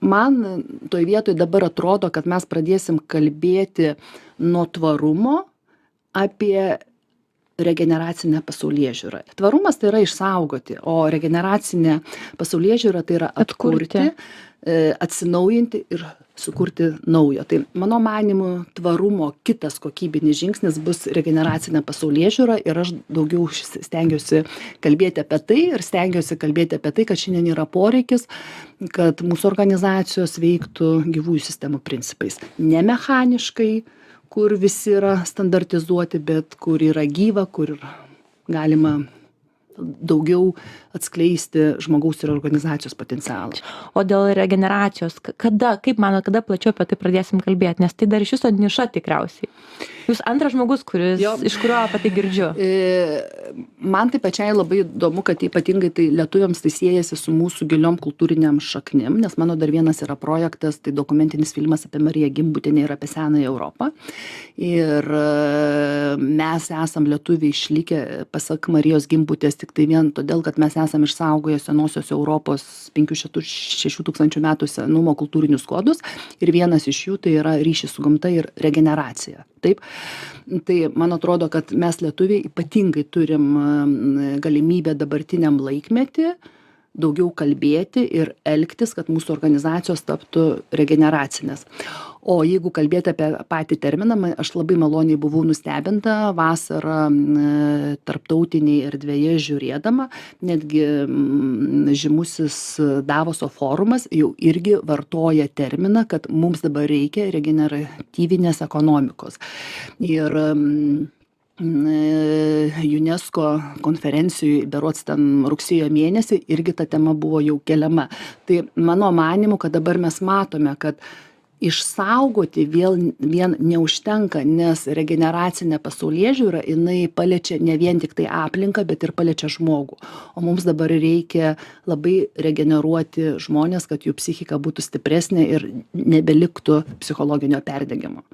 man toj vietoj dabar atrodo, kad mes pradėsim kalbėti nuo tvarumo apie regeneracinę pasaulėžiūrą. Tvarumas tai yra išsaugoti, o regeneracinė pasaulėžiūra tai yra atkurti, atsinaujinti ir sukurti naujo. Tai mano manymu tvarumo kitas kokybinis žingsnis bus regeneracinė pasaulėžiūra ir aš daugiau stengiuosi kalbėti apie tai ir stengiuosi kalbėti apie tai, kad šiandien yra poreikis, kad mūsų organizacijos veiktų gyvųjų sistemų principais. Ne mechaniškai, kur visi yra standartizuoti, bet kur yra gyva, kur galima daugiau atskleisti žmogaus ir organizacijos potencialą. O dėl regeneracijos, kaip manot, kada plačiau apie tai pradėsim kalbėti, nes tai dar iš viso niša tikriausiai. Jūs antras žmogus, iš kurio apie tai girdžiu. Man tai pačiai labai įdomu, kad ypatingai tai lietuviams tai siejasi su mūsų giliom kultūriniam šaknim, nes mano dar vienas yra projektas, tai dokumentinis filmas apie Mariją Gimbutienę ir apie senąją Europą. Ir mes esam lietuviai išlikę, pasak Marijos Gimbutės, tik tai vien todėl, kad mes esam išsaugoję senosios Europos 5-6 tūkstančių metų senumo kultūrinius kodus ir vienas iš jų tai yra ryšys su gamta ir regeneracija. Taip, tai man atrodo, kad mes lietuviai ypatingai turim galimybę dabartiniam laikmetį daugiau kalbėti ir elgtis, kad mūsų organizacijos taptų regeneracinės. O jeigu kalbėti apie patį terminą, aš labai maloniai buvau nustebinta vasarą tarptautinėje erdvėje žiūrėdama, netgi žymusis Davoso forumas jau irgi vartoja terminą, kad mums dabar reikia regeneratyvinės ekonomikos. Ir UNESCO konferencijoj berods ten rugsėjo mėnesį irgi ta tema buvo jau keliama. Tai mano manymu, kad dabar mes matome, kad išsaugoti vien neužtenka, nes regeneracinė pasaulėžiūra, jinai paliečia ne vien tik tai aplinką, bet ir paliečia žmogų. O mums dabar reikia labai regeneruoti žmonės, kad jų psichika būtų stipresnė ir nebeliktų psichologinio perdegimo.